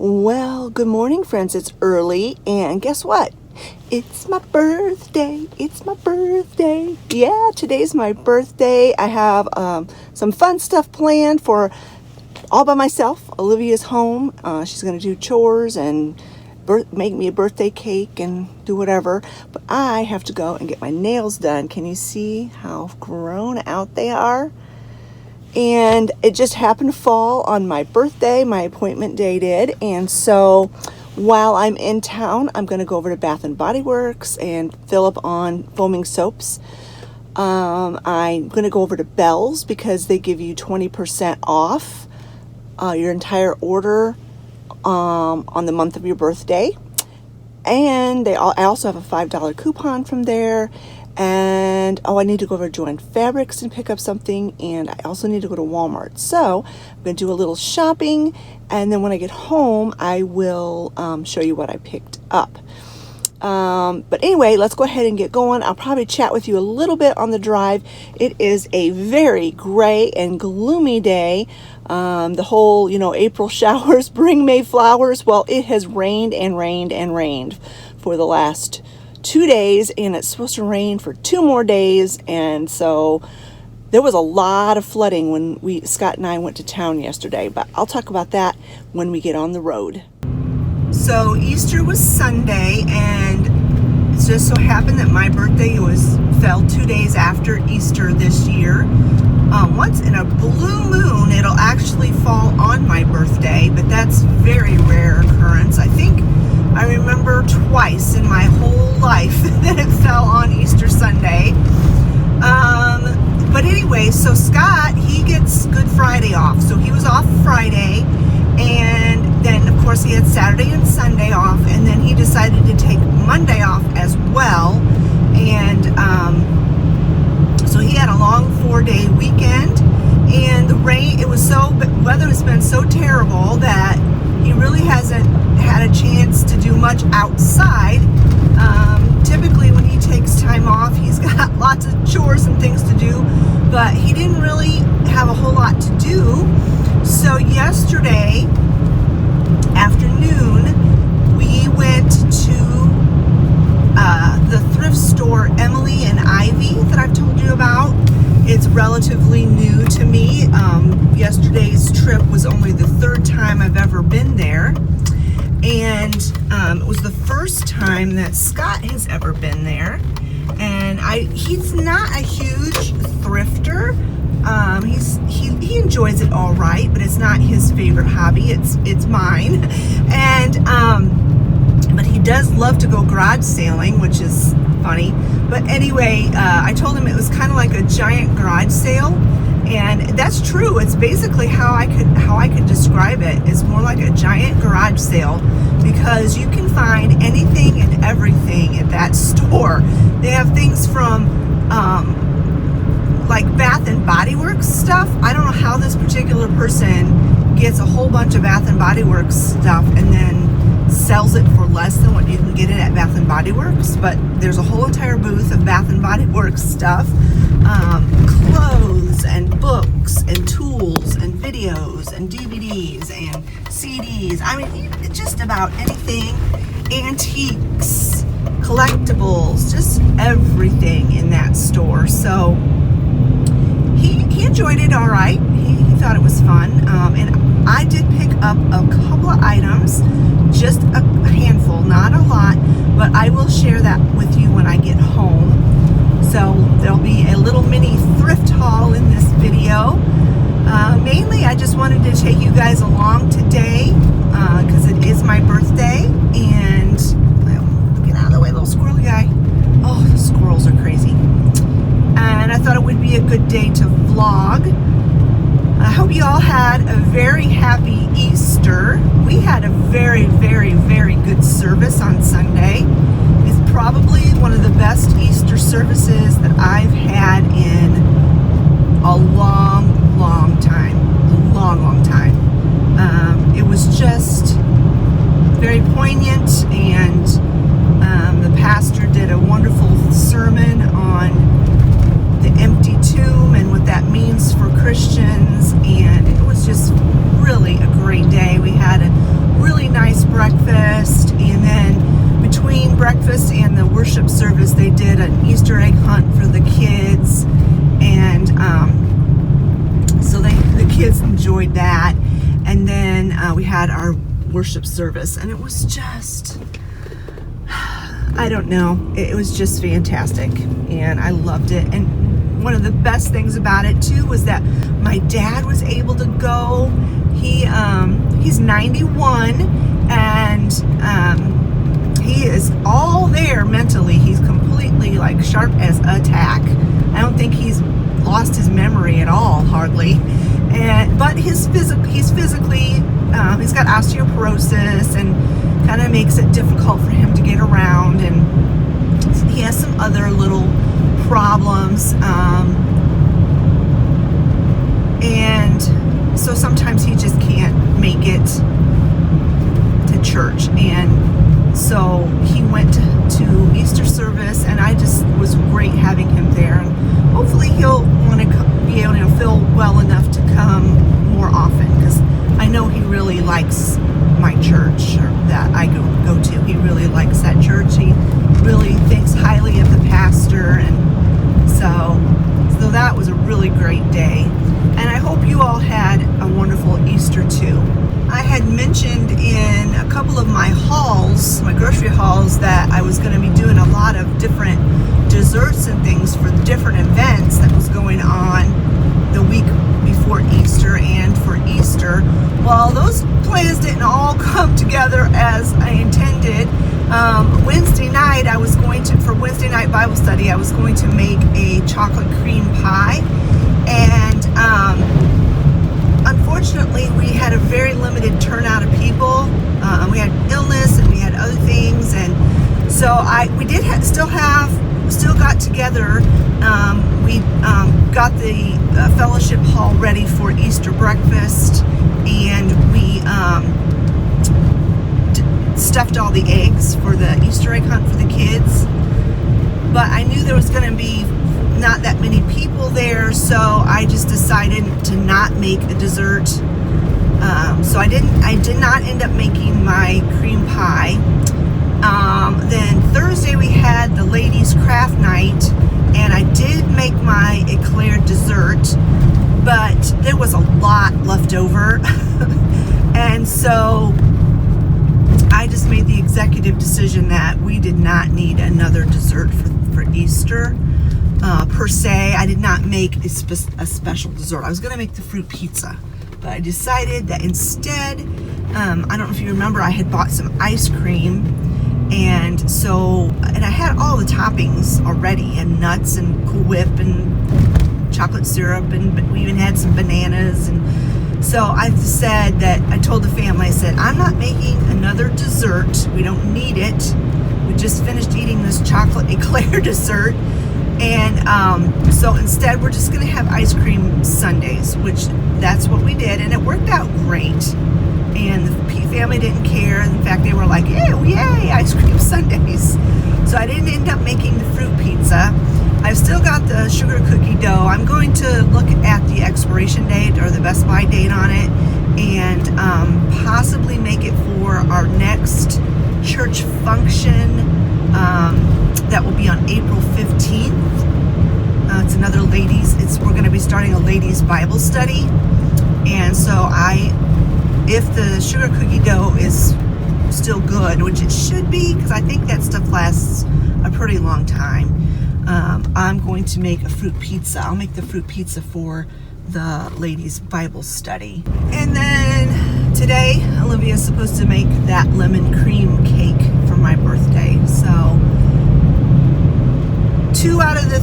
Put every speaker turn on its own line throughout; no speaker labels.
Well, good morning, friends. It's early, and guess what? It's my birthday. It's my birthday. Yeah, today's my birthday. I have some fun stuff planned for all by myself. Olivia's home. She's going to do chores and make me a birthday cake and do whatever. But I have to go and get my nails done. Can you see how grown out they are? And it just happened to fall on my birthday. My appointment day did. And so while I'm in town, I'm going to go over to Bath & Body Works and fill up on foaming soaps. I'm going to go over to Bell's because they give you 20% off your entire order on the month of your birthday. And I also have a $5 coupon from there. And I need to go over to Joann Fabrics and pick up something, and I also need to go to Walmart. So I'm going to do a little shopping, and then when I get home, I will show you what I picked up. But anyway, let's go ahead and get going. I'll probably chat with you a little bit on the drive. It is a very gray and gloomy day. The whole, April showers bring May flowers. Well, it has rained and rained and rained for the last 2 days, and it's supposed to rain for 2 more days. And so there was a lot of flooding when Scott and I went to town yesterday, but I'll talk about that when we get on the road. So Easter was Sunday, and it just so happened that my birthday fell 2 days after Easter this year. Once in a blue moon, it'll actually fall on my birthday, but that's very rare occurrence. I remember twice in my whole life that it fell on Easter Sunday. But anyway, so Scott, he gets Good Friday off. So he was off Friday, and then of course he had Saturday and Sunday off, and then he decided to take Monday off as well. And so he had a long 4-day weekend, and the rain, weather has been so terrible that he really hasn't had a chance to do much outside. Typically when he takes time off, he's got lots of chores and things to do, but he didn't really have a whole lot to do. So yesterday afternoon, we went to the thrift store Emily and Ivy that I've told you about. It's relatively new to me. Yesterday's trip was only the 3rd time I've ever been there. And it was the first time that Scott has ever been there. And he's not a huge thrifter. He enjoys it all right, but it's not his favorite hobby. It's mine. And but he does love to go garage sailing, which is funny. But anyway, I told him it was kind of like a giant garage sale. And that's true. It's basically how I could describe it. It's more like a giant garage sale, because you can find anything and everything at that store. They have things from like Bath & Body Works stuff. I don't know how this particular person gets a whole bunch of Bath & Body Works stuff and then sells it for less than what you can get it at Bath & Body Works. But there's a whole entire booth of Bath & Body Works stuff. Clothes and books and tools and videos and DVDs and CDs. I mean, just about anything. Antiques, collectibles, just everything in that store. So he enjoyed it all right. He thought it was fun. And I did pick up a couple of items, just a handful, not a lot, but I will share that with you when I get home. So there'll be a little mini thrift haul in this video. Mainly, I just wanted to take you guys along today because it is my birthday. And get out of the way, little squirrely guy. Oh, the squirrels are crazy. And I thought it would be a good day to vlog. I hope you all had a very happy Easter. We had a very, very, very good service on Sunday. It's probably one of the best Easter services that I've had in a long, long time. A long, long time. It was just very poignant, and the pastor did a wonderful sermon on the empty tomb and what that means for Christians, and it was just really a great day. We had a really nice breakfast, and then between breakfast and the worship service, they did an Easter egg hunt for the kids, and so the kids enjoyed that. And then we had our worship service, and it was just, I don't know, it was just fantastic, and I loved it. And one of the best things about it too was that my dad was able to go. He's 91, and he is all there mentally. He's completely like sharp as a tack. I don't think he's lost his memory at all, hardly. But he's physically, he's got osteoporosis, and kind of makes it difficult for him to get around, and he has some other little problems, and so sometimes he just can't make it to church. And so he went to Easter service, and I just was great having him there, and hopefully he'll want to be able to feel well enough to come more often, because I know he really likes my church that I go to. He really likes that church. He really thinks highly of the pastor, and so that was a really great day. And I hope you all had a wonderful Easter too. I had mentioned in a couple of my hauls, my grocery hauls, that I was going to be doing a lot of different desserts and things for different events that was going on the week before Easter and for Easter. Well, those plans didn't all come together as I intended. Wednesday night, for Wednesday night Bible study, I was going to make a chocolate cream pie, and unfortunately, we had a very limited turnout of people. We had illness, and we had other things, and so we still got together. We got the fellowship hall ready for Easter breakfast, and we stuffed all the eggs for the Easter egg hunt for the kids. But I knew there was going to be not that many people there, so I just decided to not make a dessert. So I did not end up making my cream pie. Then Thursday we had the ladies' craft night, and I did make my eclair dessert, but there was a lot left over. And so I just made the executive decision that we did not need another dessert for Easter. Per se, I did not make a special dessert. I was going to make the fruit pizza, but I decided that instead, I don't know if you remember, I had bought some ice cream, and I had all the toppings already, and nuts and Cool Whip and chocolate syrup, and we even had some bananas. And so I said that, I told the family, I said, I'm not making another dessert. We don't need it. We just finished eating this chocolate eclair dessert. And so instead, we're just going to have ice cream sundaes, which that's what we did. And it worked out great. And the family didn't care. In fact, they were like, yay, ice cream sundaes. So I didn't end up making the fruit pizza. I've still got the sugar cookie dough. I'm going to look at the expiration date or the Best By date on it, and possibly make it for our next church function. That will be on April 15th. It's another we're going to be starting a ladies' Bible study. And so if the sugar cookie dough is still good, which it should be, because I think that stuff lasts a pretty long time, I'm going to make a fruit pizza. I'll make the fruit pizza for the ladies' Bible study. And then today, Olivia is supposed to make that lemon cream cake for my birthday. So 2 out of the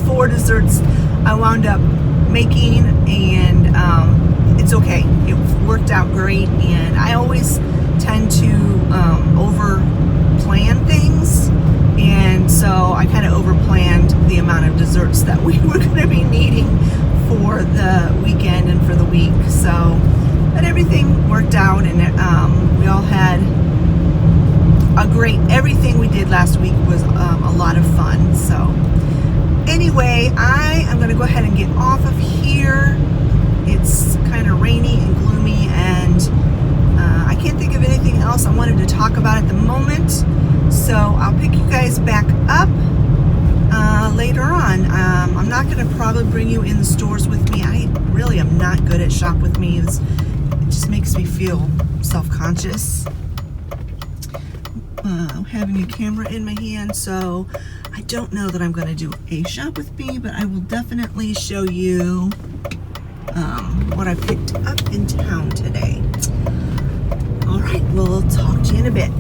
4 desserts I wound up making, and it's okay. It worked out great, and I always tend to over plan things, and so I kind of over planned the amount of desserts that we were going to be needing for the weekend and for the week. So, but everything worked out, and we all had everything we did last week was a lot of fun. So anyway, I am going to go ahead and get off of here, It's kind of rainy and gloomy, and I can't think of anything else I wanted to talk about at the moment. So I'll pick you guys back up later on. I'm not going to probably bring you in the stores with me. I really am not good at shop with me's. It just makes me feel self-conscious. Having a camera in my hand, so I don't know that I'm going to do a shop with me, but I will definitely show you what I picked up in town today. All right, we'll talk to you in a bit.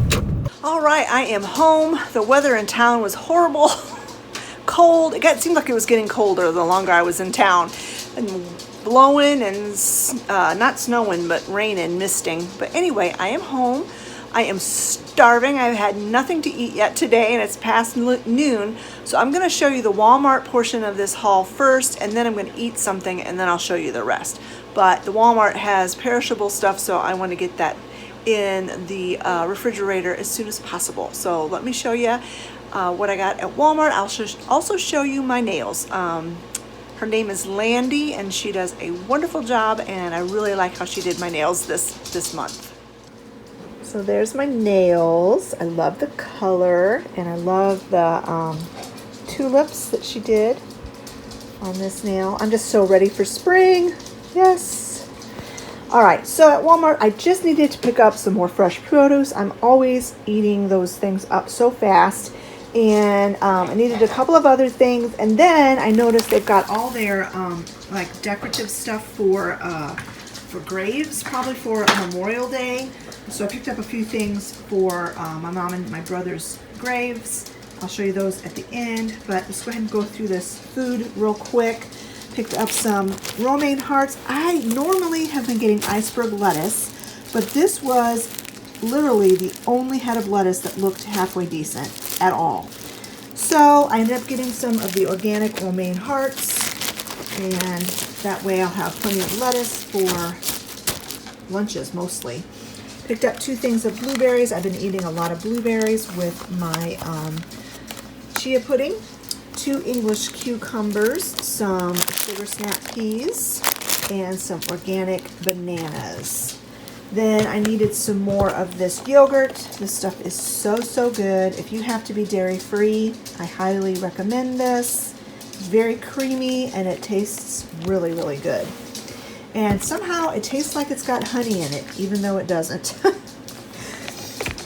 All right, I am home. The weather in town was horrible. Cold. It seemed like it was getting colder the longer I was in town, and blowing and not snowing, but raining, misting. But anyway, I am home. I am starving. I've had nothing to eat yet today, and it's past noon. So I'm going to show you the Walmart portion of this haul first, and then I'm going to eat something, and then I'll show you the rest. But the Walmart has perishable stuff, so I want to get that in the refrigerator as soon as possible. So let me show you what I got at Walmart. I'll also show you my nails. Her name is Landy, and she does a wonderful job, and I really like how she did my nails this month. So there's my nails. I love the color, and I love the tulips that she did on this nail. I'm just so ready for spring. Yes. All right, so at Walmart, I just needed to pick up some more fresh produce. I'm always eating those things up so fast. And I needed a couple of other things. And then I noticed they've got all their like decorative stuff for graves, probably for Memorial Day. So I picked up a few things for my mom and my brother's graves. I'll show you those at the end, but let's go ahead and go through this food real quick. Picked up some romaine hearts. I normally have been getting iceberg lettuce, but this was literally the only head of lettuce that looked halfway decent at all. So I ended up getting some of the organic romaine hearts, and that way I'll have plenty of lettuce for lunches mostly. Picked up 2 things of blueberries. I've been eating a lot of blueberries with my chia pudding. 2 English cucumbers, some sugar snap peas, and some organic bananas. Then I needed some more of this yogurt. This stuff is so good. If you have to be dairy free, I highly recommend this. It's very creamy, and it tastes really good. And somehow it tastes like it's got honey in it, even though it doesn't.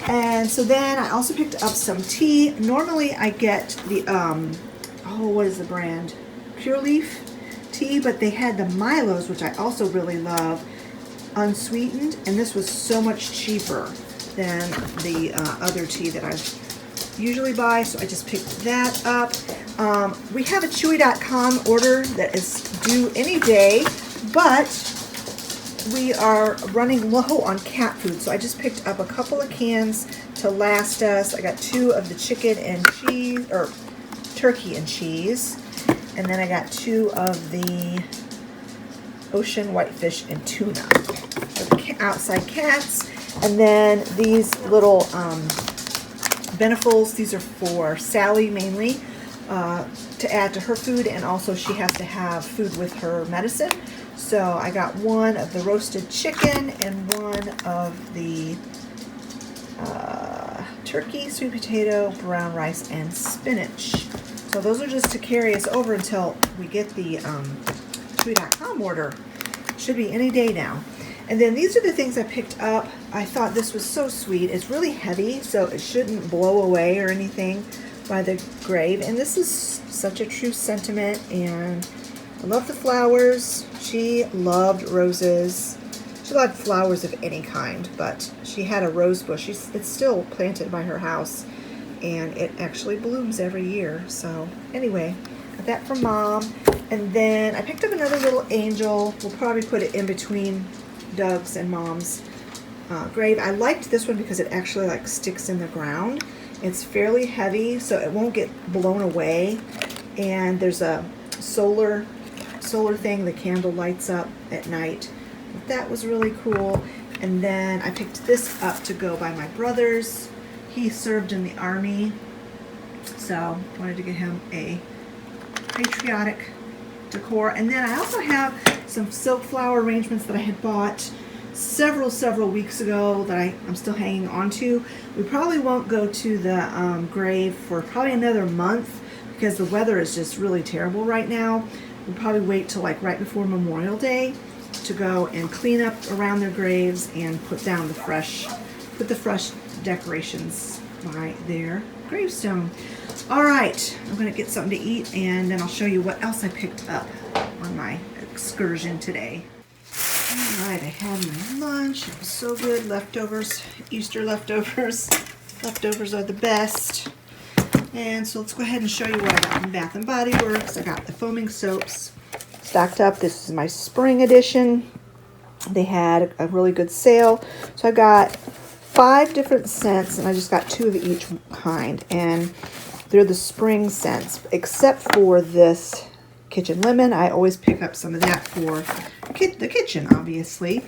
And so then I also picked up some tea. Normally I get the, what is the brand? Pure Leaf tea, but they had the Milos, which I also really love, unsweetened, and this was so much cheaper than the other tea that I usually buy, so I just picked that up. We have a Chewy.com order that is due any day, but we are running low on cat food, so I just picked up a couple of cans to last us. I got 2 of the chicken and cheese, or turkey and cheese, and then I got 2 of the ocean whitefish and tuna for the outside cats. And then these little Benefals, these are for Sally mainly, to add to her food, and also she has to have food with her medicine. So I got 1 of the roasted chicken and 1 of the turkey, sweet potato, brown rice, and spinach. So those are just to carry us over until we get the Chewy.com order. Should be any day now. And then these are the things I picked up. I thought this was so sweet. It's really heavy, so it shouldn't blow away or anything by the grave. And this is such a true sentiment, and I love the flowers. She loved roses. She loved flowers of any kind, but she had a rose bush. It's still planted by her house, and it actually blooms every year. So anyway, got that from Mom. And then I picked up another little angel. We'll probably put it in between Doug's and Mom's grave. I liked this one because it actually like sticks in the ground. It's fairly heavy, so it won't get blown away. And there's a solar thing. The candle lights up at night. That was really cool. And then I picked this up to go by my brother's. He served in the Army, so I wanted to get him a patriotic decor. And then I also have some silk flower arrangements that I had bought several weeks ago that I'm still hanging on to. We probably won't go to the grave for probably another month because the weather is just really terrible right now. We'll probably wait till like right before Memorial Day to go and clean up around their graves and put the fresh decorations by their gravestone. All right, I'm gonna get something to eat and then I'll show you what else I picked up on my excursion today. All right, I had my lunch. It was so good. Leftovers, Easter leftovers. Leftovers are the best. And so let's go ahead and show you what I got from Bath & Body Works. I got the foaming soaps stocked up. This is my spring edition. They had a really good sale. So I got 5 different scents, and I just got 2 of each kind. And they're the spring scents, except for this kitchen lemon. I always pick up some of that for the kitchen, obviously.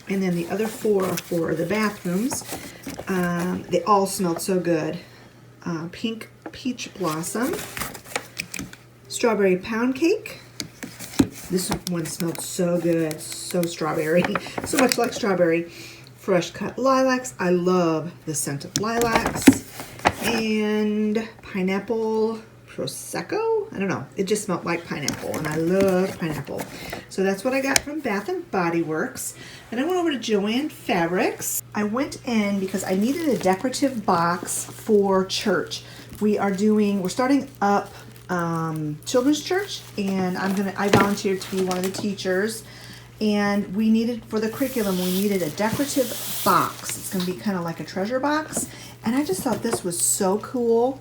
And then the other 4 are for the bathrooms. They all smelled so good. Pink peach blossom, strawberry pound cake. This one smelled so good, so strawberry, so much like strawberry. Fresh cut lilacs. I love the scent of lilacs. And pineapple prosecco. I don't know. It just smelled like pineapple, and I love pineapple. So that's what I got from Bath & Body Works. Then I went over to Joann Fabrics. I went in because I needed a decorative box for church. We're starting up children's church, and I volunteered to be one of the teachers. And for the curriculum, we needed a decorative box. It's going to be kind of like a treasure box. And I just thought this was so cool.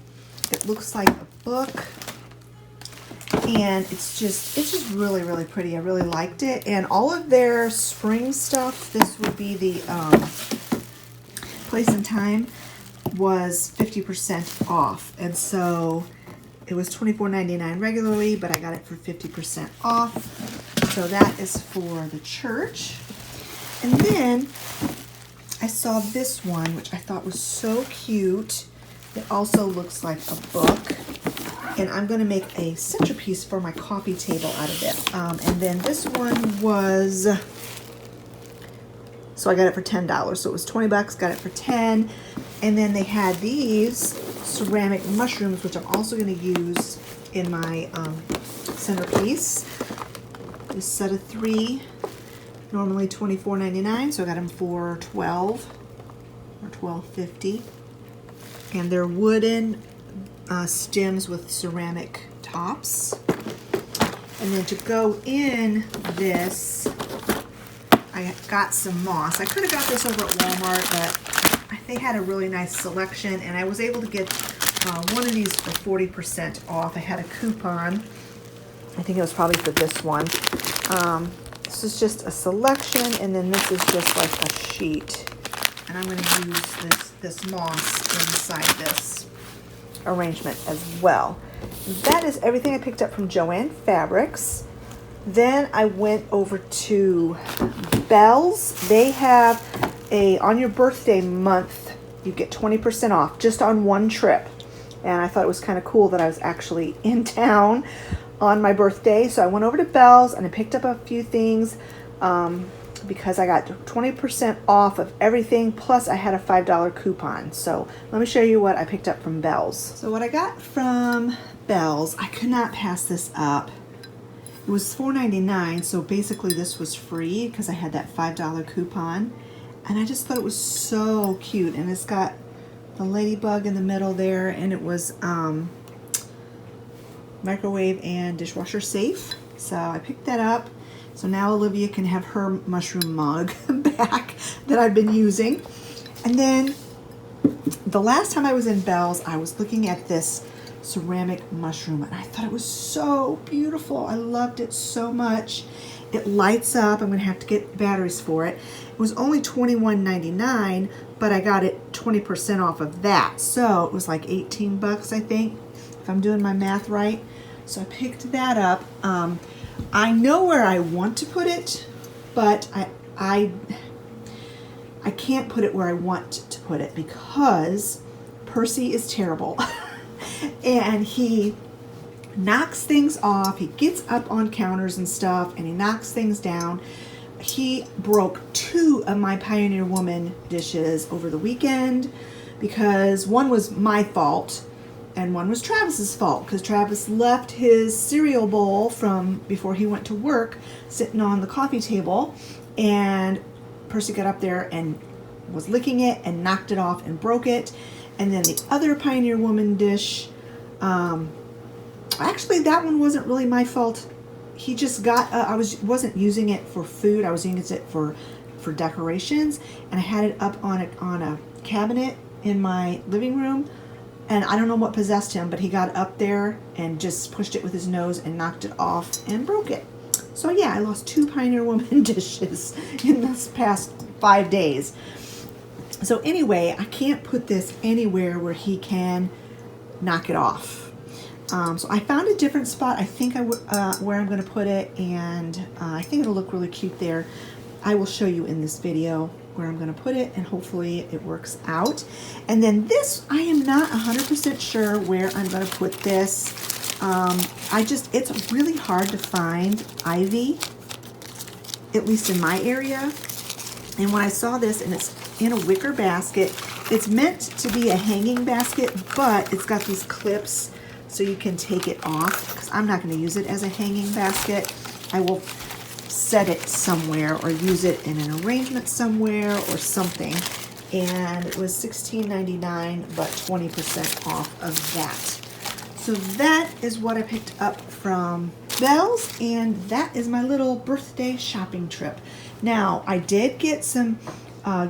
It looks like a book. And it's just really, really pretty. I really liked it. And all of their spring stuff, this would be the place and time, was 50% off. And so it was $24.99 regularly, but I got it for 50% off. So that is for the church. And then I saw this one, which I thought was so cute. It also looks like a book. And I'm going to make a centerpiece for my coffee table out of it. And then this one was, so I got it for $10. So it was 20 bucks, got it for 10. And then they had these ceramic mushrooms, which I'm also going to use in my centerpiece. This set of 3, normally $24.99, so I got them for $12 or $12.50. And they're wooden stems with ceramic tops. And then to go in this, I got some moss. I could have got this over at Walmart, but they had a really nice selection, and I was able to get one of these for 40% off. I had a coupon. I think it was probably for this one. This is just a selection, and then this is just like a sheet. And I'm going to use this moss inside this arrangement as well. That is everything I picked up from Joann Fabrics. Then I went over to Bell's. They have on your birthday month, you get 20% off just on one trip. And I thought it was kind of cool that I was actually in town on my birthday. So I went over to Bell's and I picked up a few things because I got 20% off of everything, plus I had a $5 coupon. So let me show you what I picked up from Bell's. So what I got from Bell's, I could not pass this up. It was $4.99, so basically this was free because I had that $5 coupon. And I just thought it was so cute. And it's got the ladybug in the middle there, and it was microwave and dishwasher safe. So I picked that up. So now Olivia can have her mushroom mug back that I've been using. And then the last time I was in Bell's, I was looking at this ceramic mushroom, and I thought it was so beautiful. I loved it so much. It lights up. I'm going to have to get batteries for it. It was only $21.99, but I got it 20% off of that. So it was like 18 bucks, I think, if I'm doing my math right. So I picked that up. I know where I want to put it, but I can't put it where I want to put it because Percy is terrible. And he knocks things off. He gets up on counters and stuff, and he knocks things down. He broke 2 of my Pioneer Woman dishes over the weekend because one was my fault and one was Travis's fault, because Travis left his cereal bowl from before he went to work sitting on the coffee table, and Percy got up there and was licking it and knocked it off and broke it. And then the other Pioneer Woman dish, actually that one wasn't really my fault. He just got, wasn't using it for food. I was using it for decorations, and I had it up on a cabinet in my living room. And I don't know what possessed him, but he got up there and just pushed it with his nose and knocked it off and broke it. So yeah, I lost 2 Pioneer Woman dishes in this past 5 days. So anyway, I can't put this anywhere where he can knock it off. So I found a different spot, I think where I'm going to put it, and I think it'll look really cute there. I will show you in this video where I'm going to put it, and hopefully it works out. And then this, I am not 100% sure where I'm going to put this. It's really hard to find ivy, at least in my area. And when I saw this, and it's in a wicker basket, it's meant to be a hanging basket, but it's got these clips so you can take it off, because I'm not going to use it as a hanging basket. I will set it somewhere or use it in an arrangement somewhere or something. And it was $16.99, but 20% off of that. So that is what I picked up from Belle's, and that is my little birthday shopping trip. Now, I did get some a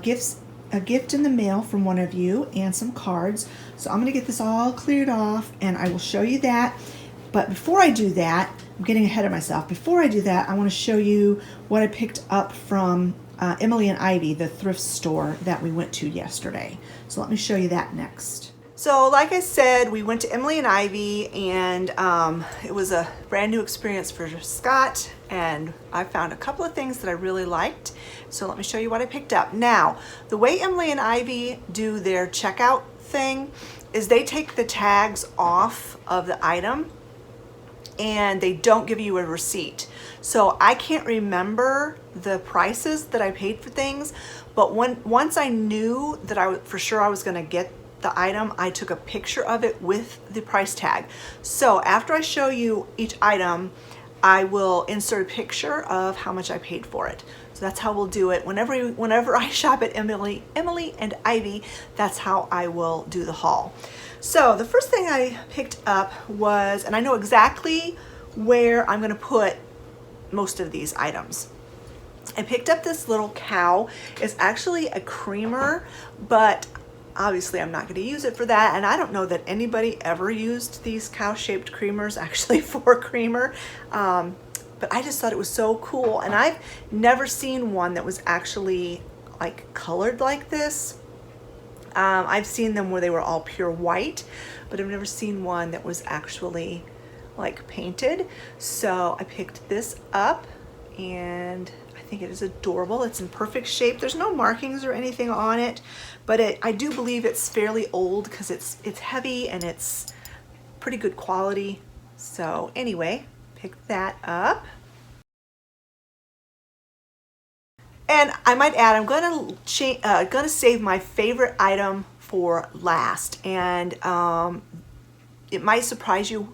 gift in the mail from one of you and some cards. So I'm going to get this all cleared off, and I will show you that. But before I do that, I'm getting ahead of myself. Before I do that, I want to show you what I picked up from Emily and Ivy, the thrift store that we went to yesterday. So let me show you that next. So like I said, we went to Emily and Ivy, and it was a brand new experience for Scott, and I found a couple of things that I really liked. So let me show you what I picked up. Now, the way Emily and Ivy do their checkout thing is they take the tags off of the item and they don't give you a receipt. So I can't remember the prices that I paid for things, but once I knew that for sure I was gonna get the item, I took a picture of it with the price tag. So after I show you each item, I will insert a picture of how much I paid for it. So that's how we'll do it. Whenever I shop at Emily and Ivy, that's how I will do the haul. So the first thing I picked up was, and I know exactly where I'm gonna put most of these items. I picked up this little cow. It's actually a creamer, but obviously I'm not going to use it for that, and I don't know that anybody ever used these cow-shaped creamers actually for creamer, but I just thought it was so cool, and I've never seen one that was actually like colored like this. I've seen them where they were all pure white, but I've never seen one that was actually like painted. So I picked this up, and I think it is adorable. It's in perfect shape. There's no markings or anything on it, but I do believe it's fairly old because it's heavy and it's pretty good quality. So anyway, pick that up. And I might add, I'm gonna save my favorite item for last, and it might surprise you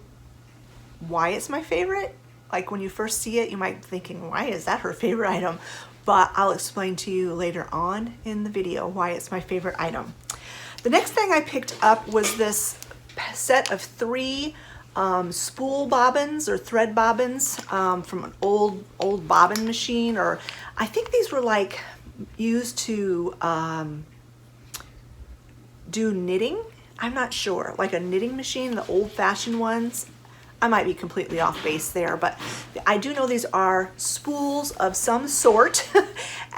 why it's my favorite. Like when you first see it, you might be thinking, why is that her favorite item? But I'll explain to you later on in the video why it's my favorite item. The next thing I picked up was this set of 3 spool bobbins or thread bobbins from an old bobbin machine, or I think these were like used to do knitting. I'm not sure, like a knitting machine, the old-fashioned ones. I might be completely off base there, but I do know these are spools of some sort.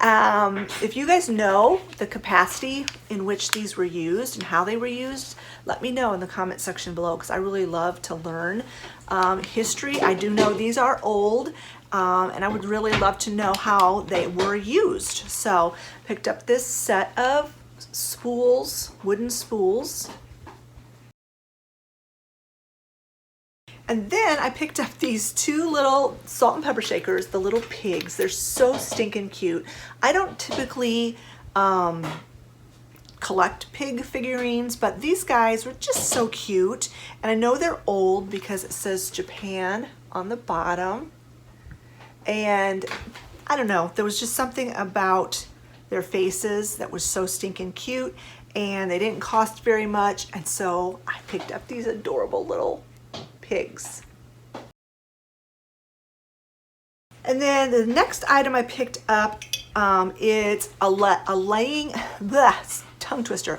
If you guys know the capacity in which these were used and how they were used, let me know in the comment section below, because I really love to learn history. I do know these are old, and I would really love to know how they were used. So picked up this set of spools, wooden spools. And then I picked up these two little salt and pepper shakers, the little pigs. They're so stinking cute. I don't typically collect pig figurines, but these guys were just so cute. And I know they're old because it says Japan on the bottom. And I don't know, there was just something about their faces that was so stinking cute, and they didn't cost very much, and so I picked up these adorable little pigs. And then the next item I picked up, it's a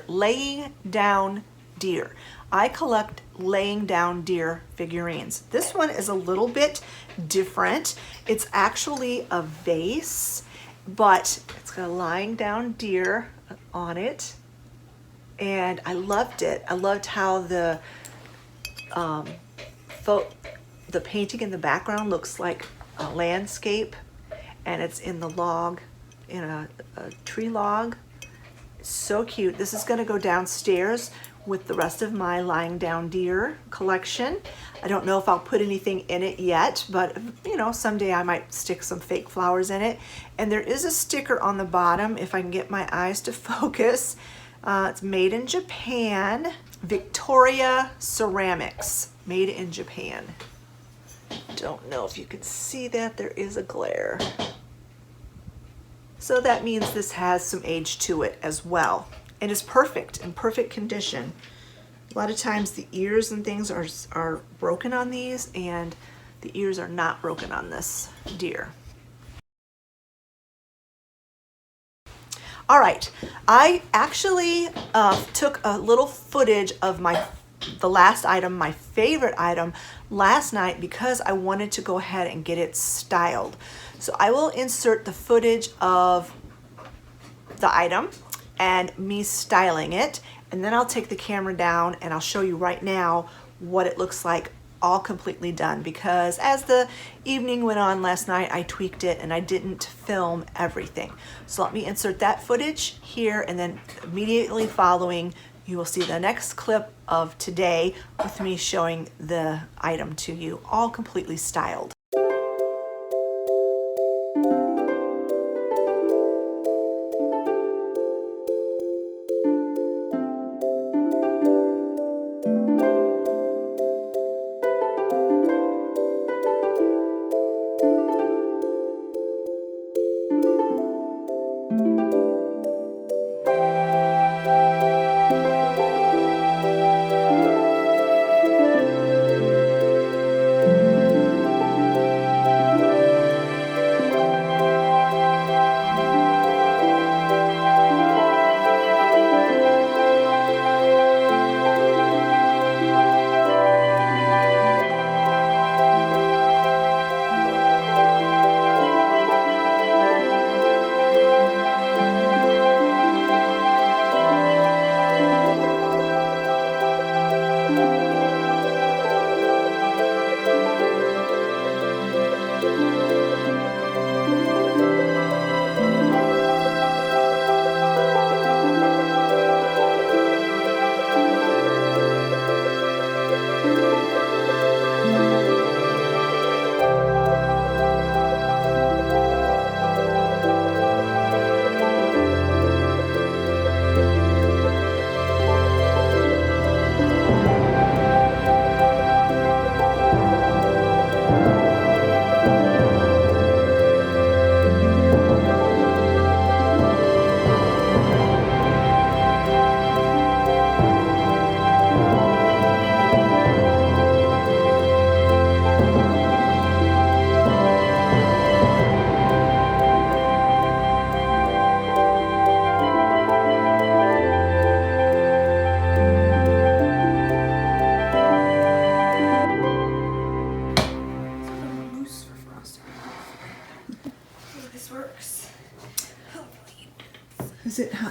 laying down deer. I collect laying down deer figurines. This one is a little bit different. It's actually a vase, but it's got a lying down deer on it, and I loved it. I loved how the painting in the background looks like a landscape, and it's in the log, in a tree log. So cute. This is going to go downstairs with the rest of my lying down deer collection. I don't know if I'll put anything in it yet, but you know, someday I might stick some fake flowers in it. And there is a sticker on the bottom, if I can get my eyes to focus. It's made in Japan, Victoria Ceramics, made in Japan. Don't know if you can see that, there is a glare. So that means this has some age to it as well. And is perfect, in perfect condition. A lot of times the ears and things are broken on these, and the ears are not broken on this deer. All right, I actually took a little footage of the last item, my favorite item, last night because I wanted to go ahead and get it styled. So I will insert the footage of the item and me styling it, and then I'll take the camera down and I'll show you right now what it looks like all completely done, because as the evening went on last night I tweaked it and I didn't film everything. So let me insert that footage here, and then immediately following you will see the next clip of today with me showing the item to you all completely styled.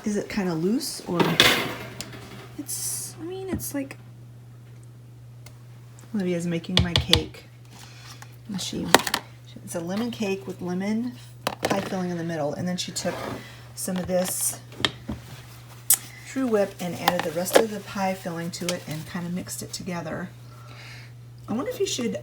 Is it kind of loose, or it's like Olivia's making my cake. It's a lemon cake with lemon pie filling in the middle, and then she took some of this True Whip and added the rest of the pie filling to it and kind of mixed it together. I wonder if you should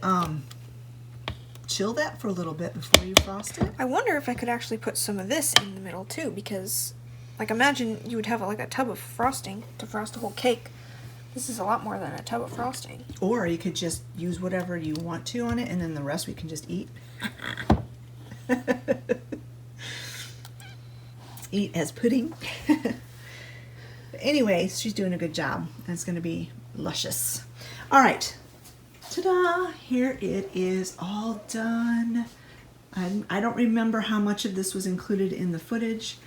chill that for a little bit before you frost it.
I wonder if I could actually put some of this in the middle too, because like imagine you would have like a tub of frosting to frost a whole cake. This is a lot more than a tub of frosting.
Or you could just use whatever you want to on it, and then the rest we can just eat. Eat as pudding. Anyway, she's doing a good job, and it's going to be luscious. All right. Ta-da! Here it is, all done. I don't remember how much of this was included in the footage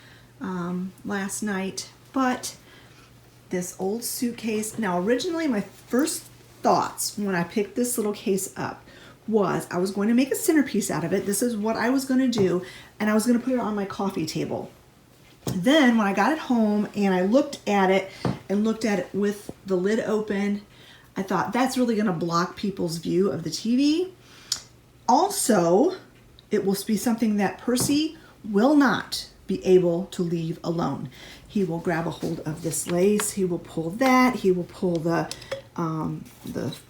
last night, but this old suitcase. Now, originally my first thoughts when I picked this little case up was I was going to make a centerpiece out of it. This is what I was going to do, and I was going to put it on my coffee table. Then when I got it home and I looked at it with the lid open, I thought that's really going to block people's view of the TV. Also, it will be something that Percy will not be able to leave alone. He will grab a hold of this lace, he will pull that, he will pull the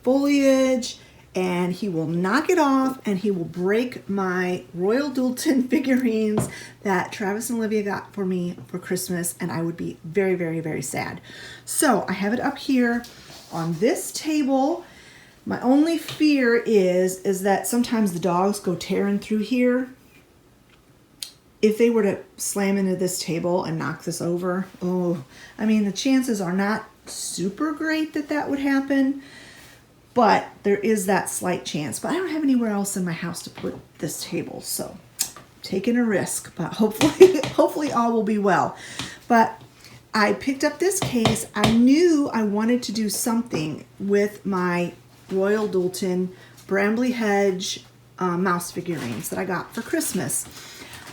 foliage, and he will knock it off, and he will break my Royal Doulton figurines that Travis and Olivia got for me for Christmas, and I would be very, very, very sad. So I have it up here on this table. My only fear is that sometimes the dogs go tearing through here. If they were to slam into this table and knock this over, I mean, the chances are not super great that would happen, but there is that slight chance. But I don't have anywhere else in my house to put this table, so I'm taking a risk, but hopefully all will be well. But I picked up this case. I knew I wanted to do something with my Royal Doulton Brambley Hedge mouse figurines that I got for Christmas.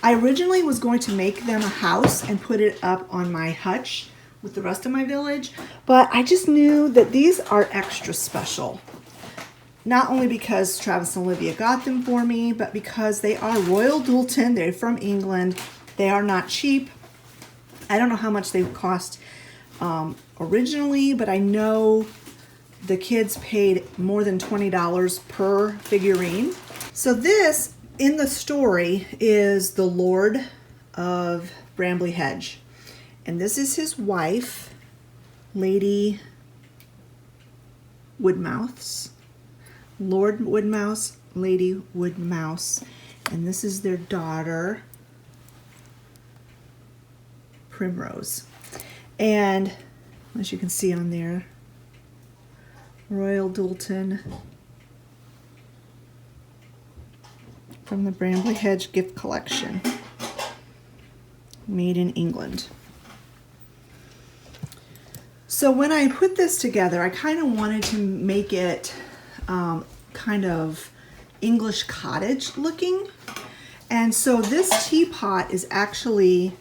I originally was going to make them a house and put it up on my hutch with the rest of my village, but I just knew that these are extra special. Not only because Travis and Olivia got them for me, but because they are Royal Doulton. They're from England. They are not cheap. I don't know how much they cost originally, but I know the kids paid more than $20 per figurine. So this, in the story, is the Lord of Brambley Hedge. And this is his wife, Lady Woodmouse. Lord Woodmouse, Lady Woodmouse. And this is their daughter, Primrose. And as you can see on there, Royal Doulton from the Brambley Hedge gift collection, made in England. So when I put this together, I kind of wanted to make it kind of English cottage looking. And so this teapot is actually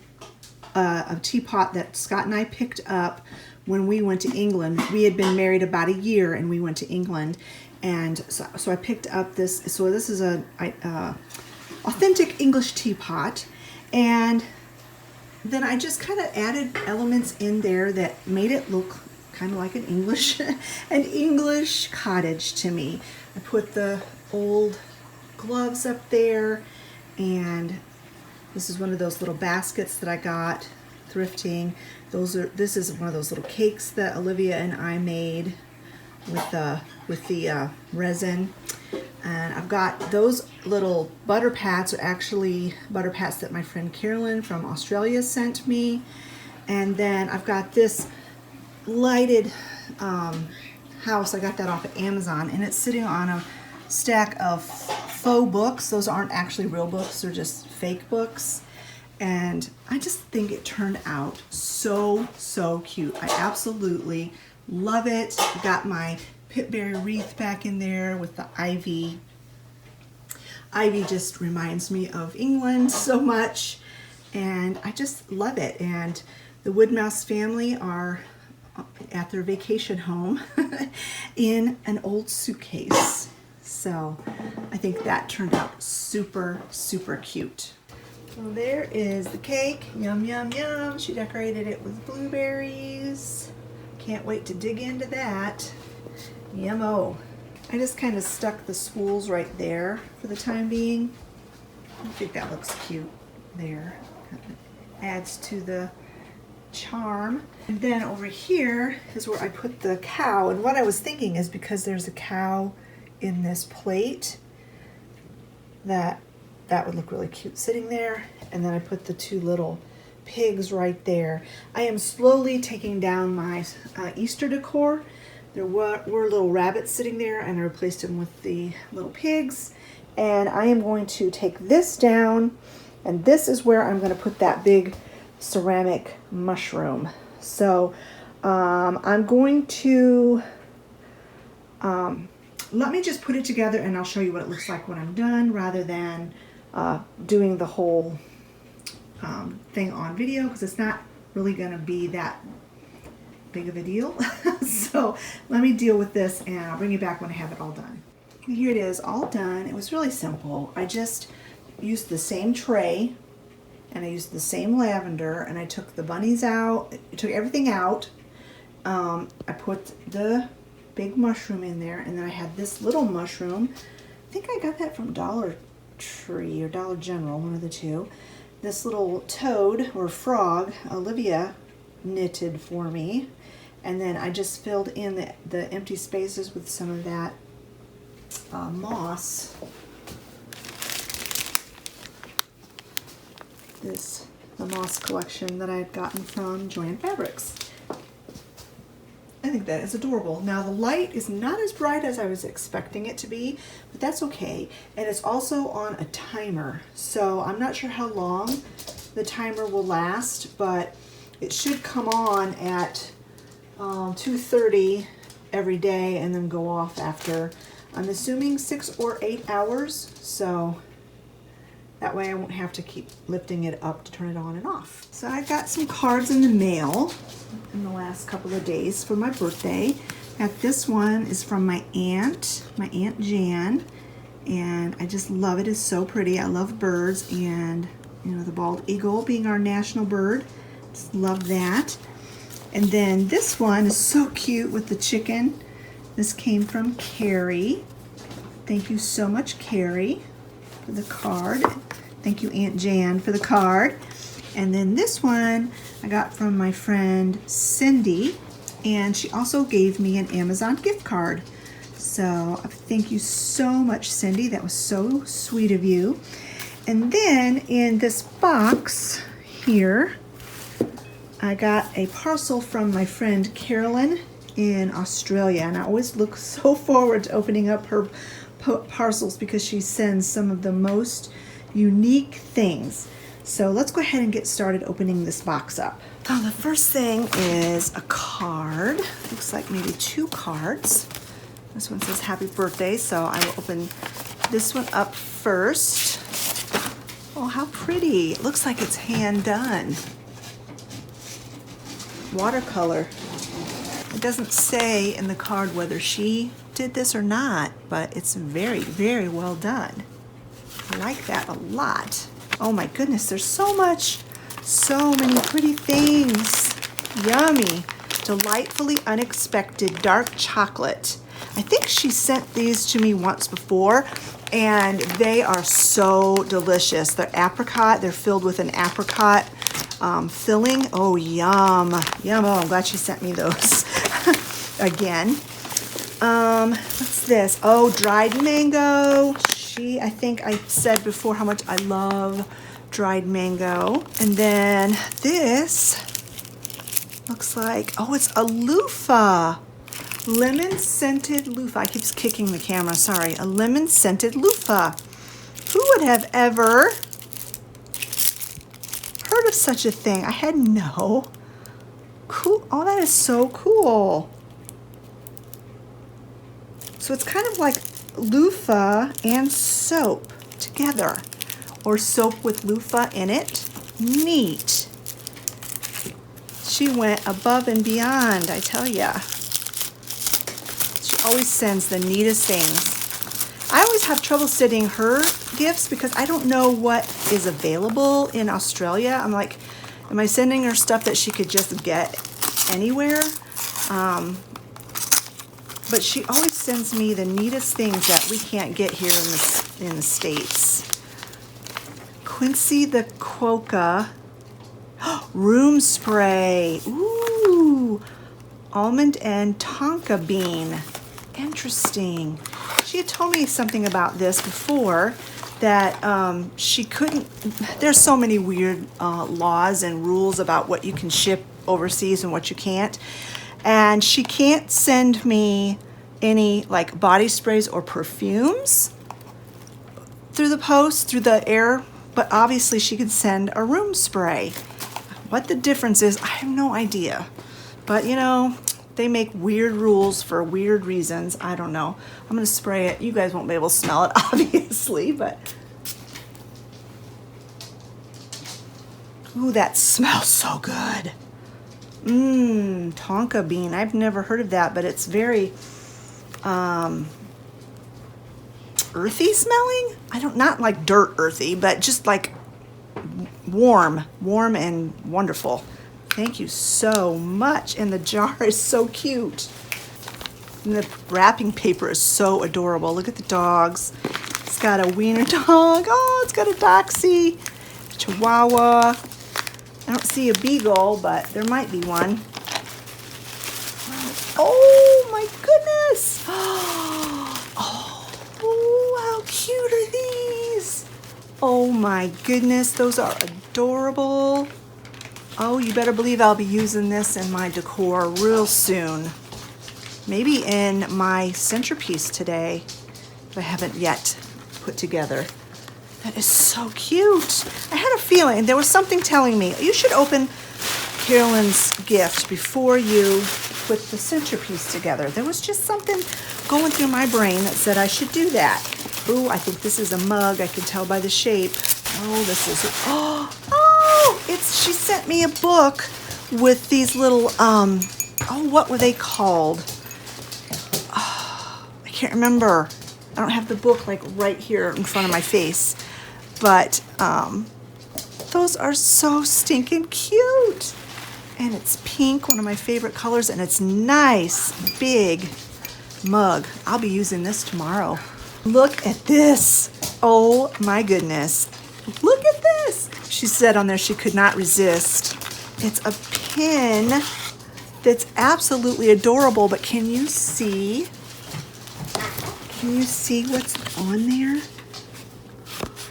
a teapot that Scott and I picked up when we went to England. We had been married about a year and we went to England. And so I picked up this. So this is a authentic English teapot. And then I just kind of added elements in there that made it look kind of like an English cottage to me. I put the old gloves up there, and this is one of those little baskets that I got thrifting. This is one of those little cakes that Olivia and I made with the resin. And I've got those little butter pats are actually butter pats that my friend Karilyn from Australia sent me. And then I've got this lighted house. I got that off of Amazon, and it's sitting on a stack of faux books. Those aren't actually real books, they're just fake books. And I just think it turned out so cute. I absolutely love it. Got my pitberry wreath back in there with the ivy. Ivy just reminds me of England so much, and I just love it. And the Woodmouse family are at their vacation home in an old suitcase. So I think that turned out super cute. Well, there is the cake. Yum, yum, yum. She decorated it with blueberries. Can't wait to dig into that. Yummo. I just kind of stuck the spools right there for the time being. I think that looks cute there. Adds to the charm. And then over here is where I put the cow. And what I was thinking is because there's a cow in this plate, that would look really cute sitting there. And then I put the two little pigs right there. I am slowly taking down my Easter decor. There were little rabbits sitting there, and I replaced them with the little pigs. And I am going to take this down, and this is where I'm going to put that big ceramic mushroom. So I'm going to let me just put it together, and I'll show you what it looks like when I'm done, rather than doing the whole thing on video, because it's not really going to be that big of a deal. So let me deal with this, and I'll bring you back when I have it all done. Here it is, all done. It was really simple. I just used the same tray, and I used the same lavender, and I took the bunnies out, I took everything out. I put the big mushroom in there, and then I had this little mushroom. I think I got that from Dollar Tree or Dollar General, one of the two. This little toad or frog, Olivia knitted for me. And then I just filled in the empty spaces with some of that moss. The moss collection that I had gotten from Joann Fabrics. I think that is adorable. Now the light is not as bright as I was expecting it to be, but that's okay. And it's also on a timer, so I'm not sure how long the timer will last, but it should come on at 2:30 every day and then go off after, I'm assuming 6 or 8 hours, so that way I won't have to keep lifting it up to turn it on and off. So I got some cards in the mail in the last couple of days for my birthday. This one is from my Aunt Jan, and I just love it. It's so pretty. I love birds, and you know, the bald eagle being our national bird. Just love that. And then this one is so cute with the chicken. This came from Carrie. Thank you so much, Carrie, for the card. Thank you, Aunt Jan, for the card. And then this one I got from my friend Cindy, and she also gave me an Amazon gift card. So thank you so much, Cindy. That was so sweet of you. And then in this box here, I got a parcel from my friend Karilyn in Australia, and I always look so forward to opening up her parcels because she sends some of the most unique things. So let's go ahead and get started opening this box up. Oh, the first thing is a card. Looks like maybe 2 cards. This one says happy birthday, so I will open this one up first. Oh, how pretty. It looks like it's hand done. Watercolor. It doesn't say in the card whether she did this or not, but it's very, very well done. I like that a lot. Oh my goodness, there's so many pretty things. Yummy. Delightfully unexpected dark chocolate. I think she sent these to me once before, and they are so delicious. They're apricot. They're filled with an apricot filling. Oh, yum. Yum. Oh, I'm glad she sent me those again. What's this? Oh, dried mango. I think I said before how much I love dried mango. And then this looks like, oh, it's a loofah. Lemon scented loofah. I keep kicking the camera, sorry. A lemon scented loofah. Who would have ever heard of such a thing? I had no. Cool. Oh, that is so cool. So it's kind of like loofah and soap together, or soap with loofah in it. Neat. She went above and beyond, I tell ya. She always sends the neatest things. I always have trouble sending her gifts because I don't know what is available in Australia. I'm like, am I sending her stuff that she could just get anywhere? But she always sends me the neatest things that we can't get here in the States. Quincy the Quokka room spray. Ooh, almond and tonka bean. Interesting. She had told me something about this before, that she couldn't, there's so many weird laws and rules about what you can ship overseas and what you can't. And she can't send me any like body sprays or perfumes through the post, through the air, but obviously she could send a room spray. What the difference is, I have no idea. But you know, they make weird rules for weird reasons. I don't know. I'm gonna spray it. You guys won't be able to smell it, obviously, but ooh, that smells so good. Tonka bean. I've never heard of that, but it's very earthy smelling. Not like dirt earthy, but just like warm and wonderful. Thank you so much. And the jar is so cute. And the wrapping paper is so adorable. Look at the dogs. It's got a wiener dog. Oh, it's got a Dachshund, a Chihuahua. I don't see a beagle, but there might be one. Oh my goodness. Oh, how cute are these? Oh my goodness, those are adorable. Oh, you better believe I'll be using this in my decor real soon. Maybe in my centerpiece today, that I haven't yet put together. That is so cute. I had a feeling, there was something telling me, you should open Karilyn's gift before you put the centerpiece together. There was just something going through my brain that said I should do that. Ooh, I think this is a mug. I can tell by the shape. Oh, this is, she sent me a book with these little, what were they called? Oh, I can't remember. I don't have the book like right here in front of my face, but those are so stinking cute. And it's pink, one of my favorite colors, and it's nice, big mug. I'll be using this tomorrow. Look at this. Oh my goodness. Look at this. She said on there she could not resist. It's a pin that's absolutely adorable, but can you see? Can you see what's on there?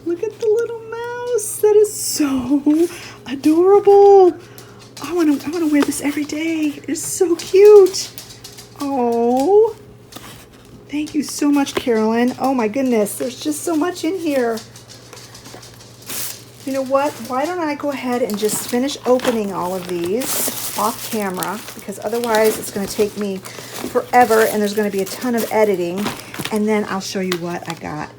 Look at the little mouse. That is so adorable. I want to wear this every day. It's so cute. Oh, thank you so much, Karilyn. Oh my goodness, there's just so much in here. You know what? Why don't I go ahead and just finish opening all of these off camera, because otherwise it's going to take me forever and there's going to be a ton of editing, and then I'll show you what I got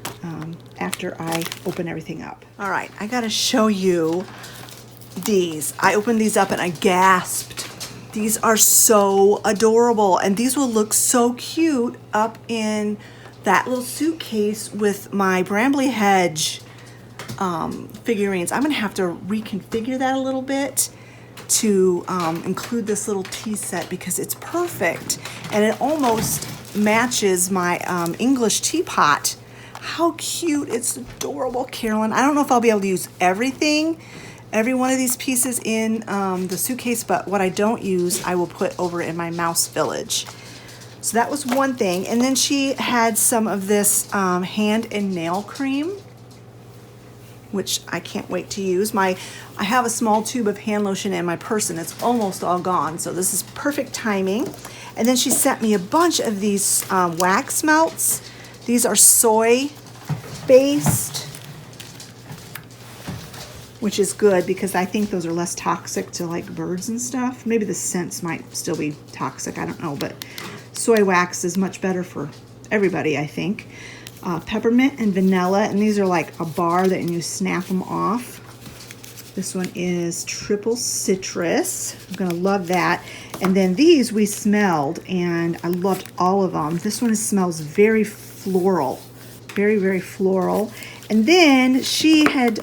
after I open everything up. All right, I got to show you these. I opened these up and I gasped. These are so adorable, and these will look so cute up in that little suitcase with my Brambly Hedge figurines. I'm gonna have to reconfigure that a little bit to include this little tea set, because it's perfect and it almost matches my English teapot. How cute. It's adorable, Karilyn. I don't know if I'll be able to use every one of these pieces in the suitcase, but what I don't use, I will put over in my mouse village. So that was one thing. And then she had some of this hand and nail cream, which I can't wait to use. I have a small tube of hand lotion in my purse and it's almost all gone, so this is perfect timing. And then she sent me a bunch of these wax melts. These are soy-based, which is good because I think those are less toxic to like birds and stuff. Maybe the scents might still be toxic, I don't know, but soy wax is much better for everybody, I think. Peppermint and vanilla, and these are like a bar that you snap them off. This one is triple citrus. I'm gonna love that. And then these we smelled and I loved all of them. This one smells very floral, very, very floral. And then she had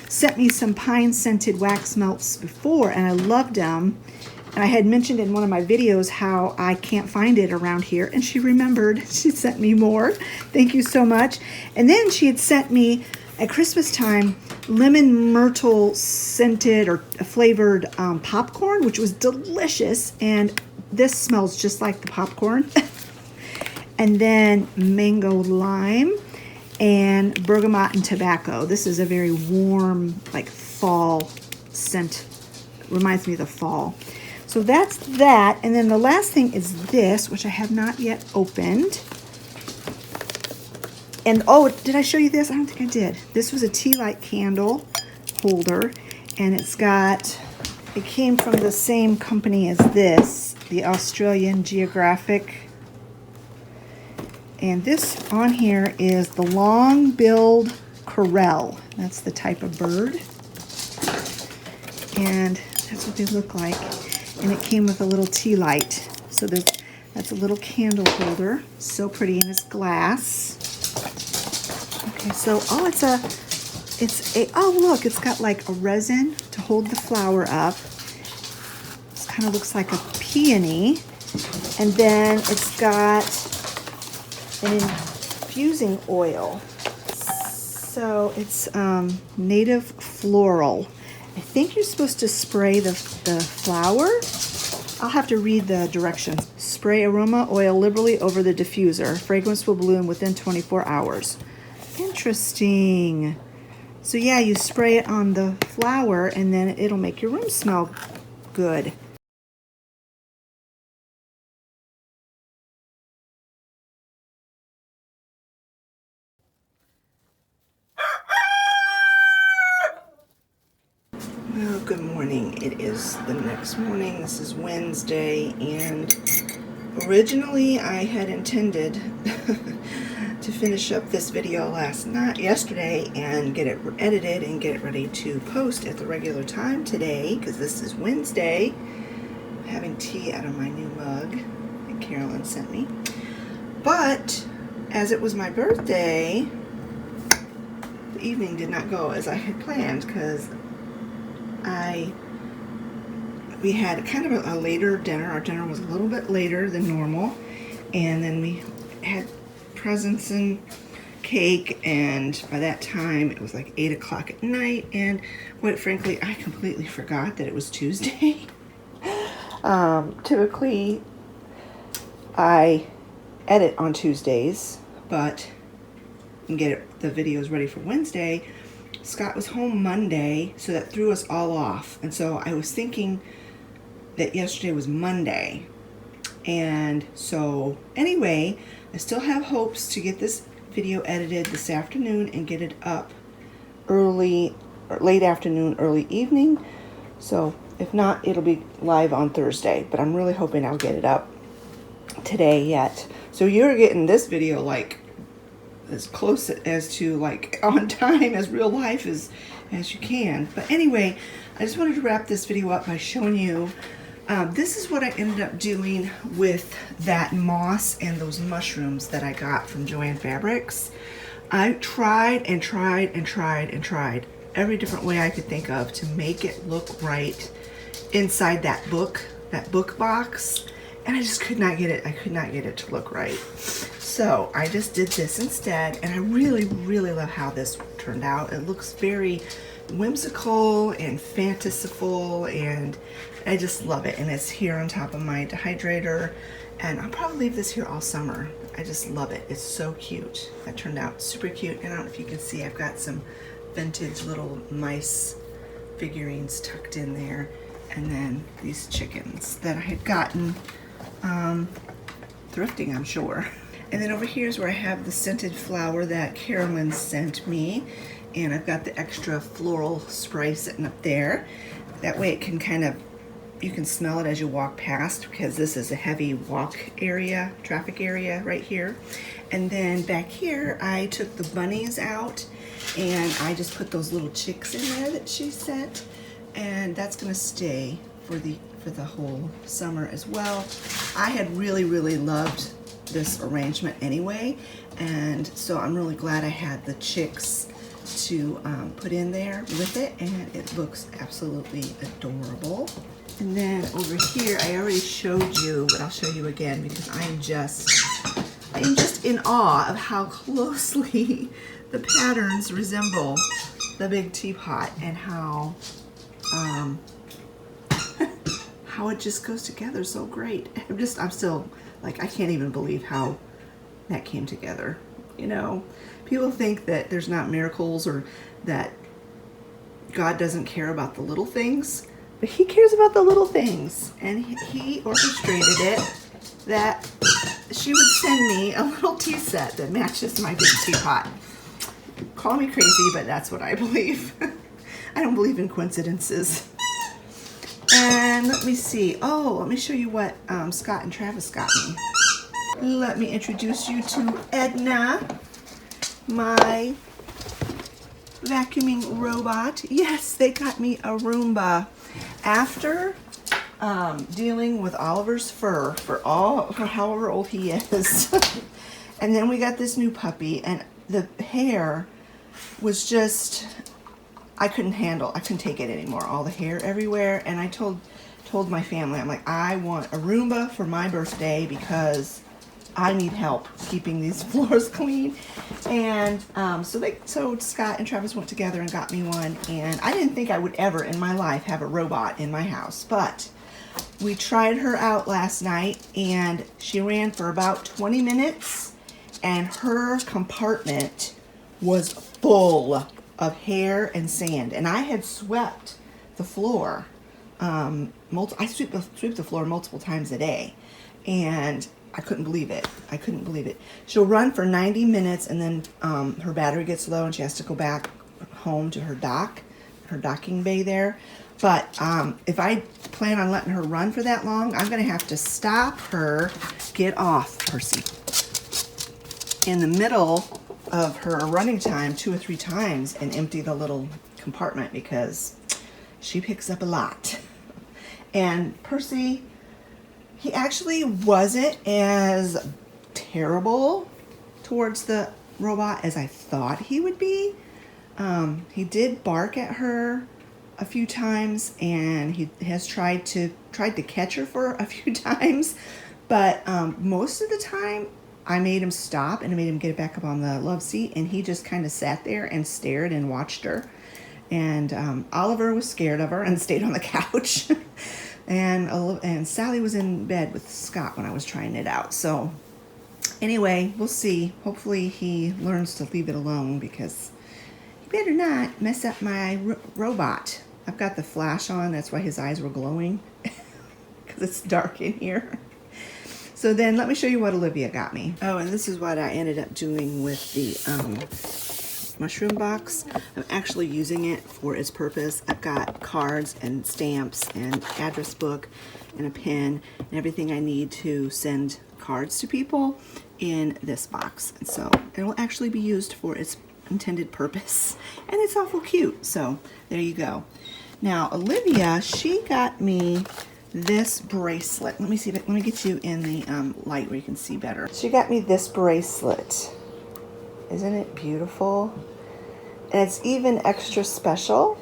sent me some pine scented wax melts before and I loved them. And I had mentioned in one of my videos how I can't find it around here, and she remembered. She sent me more. Thank you so much. And then she had sent me at Christmas time lemon myrtle scented or flavored popcorn, which was delicious. And this smells just like the popcorn. And then mango lime and bergamot and tobacco. This is a very warm, like fall scent. Reminds me of the fall. So that's that. And then the last thing is this, which I have not yet opened. And oh, did I show you this? I don't think I did. This was a tea light candle holder, and it came from the same company as this, the Australian Geographic. And this on here is the long-billed Karilyn. That's the type of bird. And that's what they look like. And it came with a little tea light. So that's a little candle holder. So pretty, and it's glass. Okay, so oh look, it's got like a resin to hold the flower up. This kind of looks like a peony. And then it's got an infusing oil. So it's native floral. I think you're supposed to spray the flower. I'll have to read the directions. Spray aroma oil liberally over the diffuser. Fragrance will bloom within 24 hours. Interesting. So yeah, you spray it on the flower and then it'll make your room smell good. Well, good morning. It is the next morning. This is Wednesday, and originally I had intended to finish up this video yesterday and get it edited and get it ready to post at the regular time today, because this is Wednesday. I'm having tea out of my new mug that Karilyn sent me. But as it was my birthday, the evening did not go as I had planned, because we had kind of a later dinner. Our dinner was a little bit later than normal, and then we had presents and cake, and by that time it was like 8 o'clock at night, and quite frankly I completely forgot that it was Tuesday. Typically I edit on Tuesdays, but and get the videos ready for Wednesday. Scott was home Monday, so that threw us all off. And so I was thinking that yesterday was Monday. And so anyway, I still have hopes to get this video edited this afternoon and get it up late afternoon, early evening. So if not, it'll be live on Thursday. But I'm really hoping I'll get it up today yet. So you're getting this video like as close as to like on time as real life as you can. But anyway, I just wanted to wrap this video up by showing you this is what I ended up doing with that moss and those mushrooms that I got from Joann Fabrics. I tried and tried and tried and tried every different way I could think of to make it look right inside that book box, and I just could not get it. I could not get it to look right. So I just did this instead, and I really, really love how this turned out. It looks very whimsical and fanciful, and I just love it. And it's here on top of my dehydrator, and I'll probably leave this here all summer. I just love it. It's so cute. That turned out super cute. And I don't know if you can see, I've got some vintage little mice figurines tucked in there, and then these chickens that I had gotten thrifting, I'm sure. And then over here is where I have the scented flower that Karilyn sent me, and I've got the extra floral spray sitting up there. That way it can kind of, you can smell it as you walk past, because this is a heavy walk area, traffic area right here. And then back here I took the bunnies out, and I just put those little chicks in there that she sent, and that's gonna stay for the whole summer as well. I had really, really loved this arrangement anyway, and so I'm really glad I had the chicks to put in there with it, and it looks absolutely adorable. And then over here, I already showed you, but I'll show you again because I am just in awe of how closely the patterns resemble the big teapot and how how it just goes together so great. I'm still like, I can't even believe how that came together. You know, people think that there's not miracles or that God doesn't care about the little things, but he cares about the little things, and he orchestrated it that she would send me a little tea set that matches my big teapot. Call me crazy, but that's what I believe. I don't believe in coincidences. And let me see. Oh, let me show you what Scott and Travis got me. Let me introduce you to Edna, my vacuuming robot. Yes, they got me a Roomba. After dealing with Oliver's fur for however old he is. And then we got this new puppy, and the hair was just, I couldn't take it anymore. All the hair everywhere. And I told my family, I'm like, I want a Roomba for my birthday because I need help keeping these floors clean. And so Scott and Travis went together and got me one. And I didn't think I would ever in my life have a robot in my house, but we tried her out last night, and she ran for about 20 minutes, and her compartment was full of hair and sand. And I had swept the floor. I sweep the floor multiple times a day, and I couldn't believe it. She'll run for 90 minutes, and then her battery gets low, and she has to go back home to her docking bay there. But if I plan on letting her run for that long, I'm going to have to stop her. Get off, Percy. In the middle of her running time 2 or 3 times and empty the little compartment because she picks up a lot. And Percy, he actually wasn't as terrible towards the robot as I thought he would be. He did bark at her a few times, and he has tried to catch her for a few times, but most of the time I made him stop and I made him get back up on the love seat, and he just kind of sat there and stared and watched her. And Oliver was scared of her and stayed on the couch. And Sally was in bed with Scott when I was trying it out. So anyway, we'll see. Hopefully he learns to leave it alone, because he better not mess up my robot. I've got the flash on. That's why his eyes were glowing, because it's dark in here. So then let me show you what Olivia got me. Oh, and this is what I ended up doing with the mushroom box. I'm actually using it for its purpose. I've got cards and stamps and address book and a pen and everything I need to send cards to people in this box. And so it will actually be used for its intended purpose. And it's awful cute. So there you go. Now Olivia, she got me this bracelet. Let me see. Let me get you in the light where you can see better. She got me this bracelet. Isn't it beautiful? And it's even extra special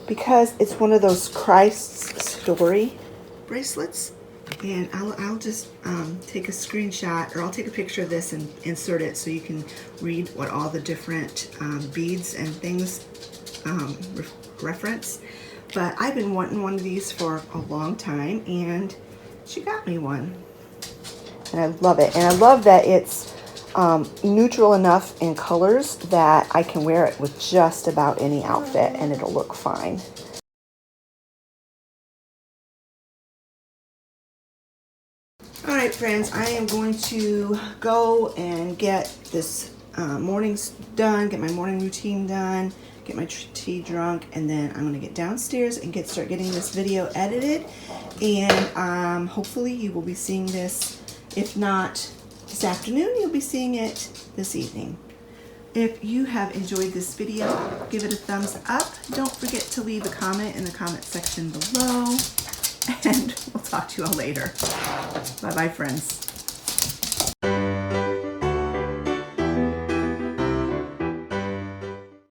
because it's one of those Christ's story bracelets. And I'll just take a screenshot, or I'll take a picture of this and insert it so you can read what all the different beads and things reference. But I've been wanting one of these for a long time, and she got me one. And I love it. And I love that it's neutral enough in colors that I can wear it with just about any outfit and it'll look fine. All right, friends, I am going to go and get this morning's done, get my morning routine done, get my tea drunk, and then I'm going to get downstairs and start getting this video edited. And hopefully you will be seeing this. If not this afternoon, you'll be seeing it this evening. If you have enjoyed this video, give it a thumbs up. Don't forget to leave a comment in the comment section below. And we'll talk to you all later. Bye-bye, friends.